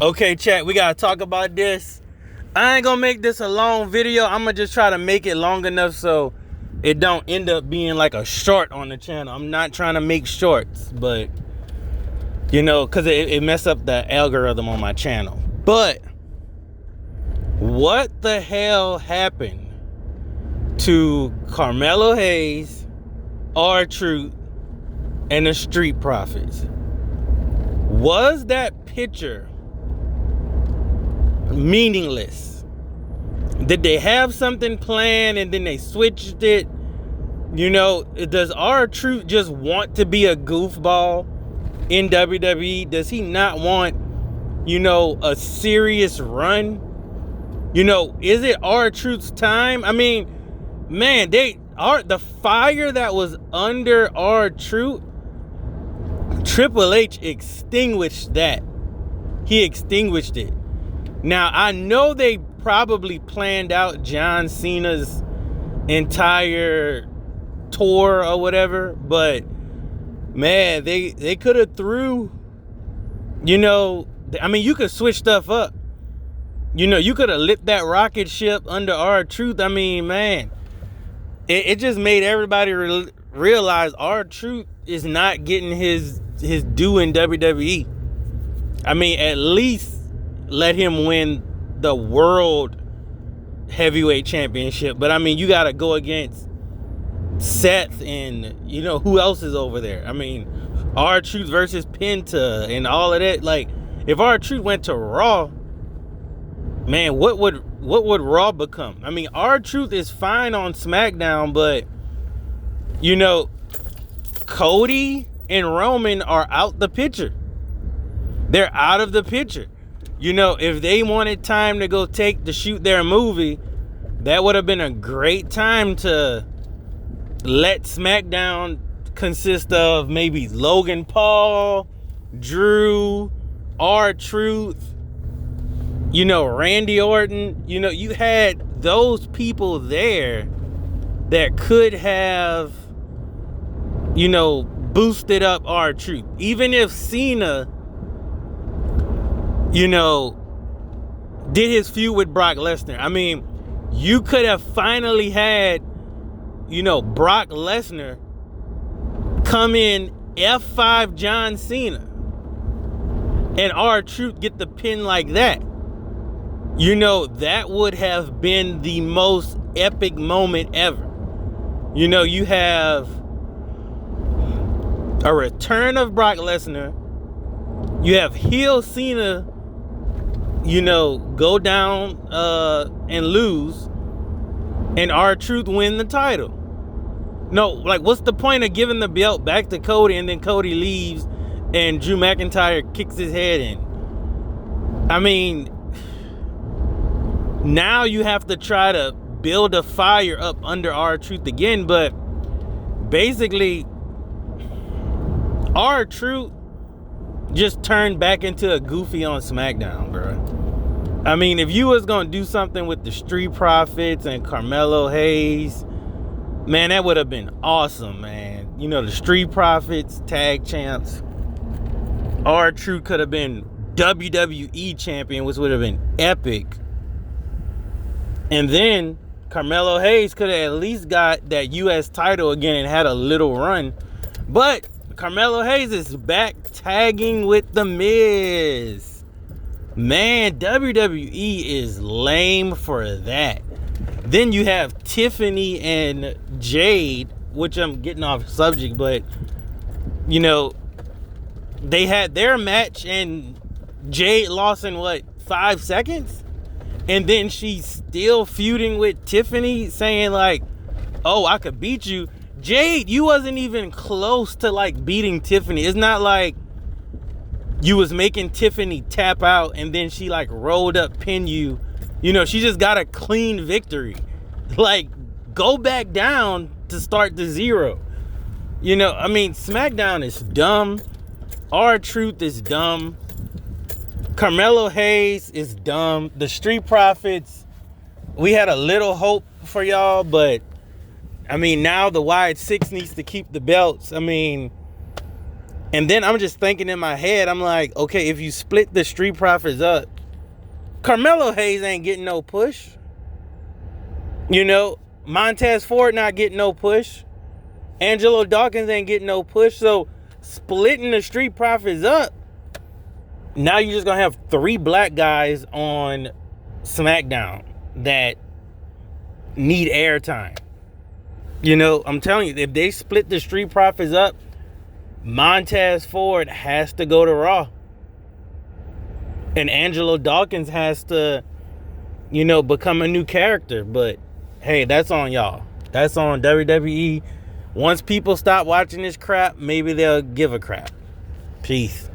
Okay, chat, we gotta talk about this. I ain't gonna make this a long video. I'm gonna just try to make it long enough so it don't end up being like a short on the channel. I'm not trying to make shorts, but you know, because it mess up the algorithm on my channel. But what the hell happened to Carmelo Hayes, R-Truth, and the Street Profits? Was that picture meaningless? Did they have something planned and then they switched it? You know, does R-Truth just want to be a goofball in WWE? Does he not want, you know, a serious run? You know, is it R-Truth's time? I mean, man, the fire that was under R-Truth, Triple H extinguished that. He extinguished it. Now, I know they probably planned out John Cena's entire tour or whatever, but man, they could have threw, you know, I mean, you could switch stuff up. You know, you could have lit that rocket ship under R-Truth. I mean, man, it just made everybody realize R-Truth is not getting his due in WWE. I mean, at least let him win the World Heavyweight Championship. But I mean, you got to go against Seth and, you know, who else is over there? I mean, R-Truth versus Penta and all of that. Like, if R-Truth went to Raw, man, what would Raw become? I mean, R-Truth is fine on SmackDown, but, you know, Cody and Roman are out the picture. They're out of the picture. You know, if they wanted time to go shoot their movie, that would have been a great time to let SmackDown consist of maybe Logan Paul, Drew, R-Truth, you know, Randy Orton. You know, you had those people there that could have, you know, boosted up R-Truth. Even if Cena, you know, did his feud with Brock Lesnar. I mean, you could have finally had, you know, Brock Lesnar come in F5 John Cena and R-Truth get the pin like that. You know, that would have been the most epic moment ever. You know, you have a return of Brock Lesnar. You have heel Cena, you know, go down and lose, and R-Truth win the title. No, like, what's the point of giving the belt back to Cody and then Cody leaves and Drew McIntyre kicks his head in? I mean, now you have to try to build a fire up under R-Truth again, but basically R-Truth just turned back into a goofy on SmackDown, bro. I mean, if you was gonna do something with the Street Profits and Carmelo Hayes, man, that would have been awesome, man. You know, the Street Profits tag champs. R-Truth could have been WWE champion, which would have been epic. And then Carmelo Hayes could have at least got that US title again and had a little run. But Carmelo Hayes is back tagging with The Miz. Man, WWE is lame for that. Then you have Tiffany and Jade, which I'm getting off subject, but, you know, they had their match and Jade lost in, 5 seconds? And then she's still feuding with Tiffany, saying like, oh, I could beat you. Jade, you wasn't even close to like beating Tiffany. It's not like you was making Tiffany tap out and then she like rolled up, pin you. You know, she just got a clean victory. Like, go back down to start the zero. You know, I mean, SmackDown is dumb. R-Truth is dumb. Carmelo Hayes is dumb. The Street Profits, we had a little hope for y'all, but I mean, now the Wide Six needs to keep the belts. I mean, And then I'm just thinking in my head, I'm like, okay, if you split the Street Profits up, Carmelo Hayes ain't getting no push. You know, Montez Ford not getting no push. Angelo Dawkins ain't getting no push. So splitting the Street Profits up, now you're just going to have 3 black guys on SmackDown that need airtime. You know, I'm telling you, if they split the Street Profits up, Montez Ford has to go to Raw. And Angelo Dawkins has to, you know, become a new character. But, hey, that's on y'all. That's on WWE. Once people stop watching this crap, maybe they'll give a crap. Peace.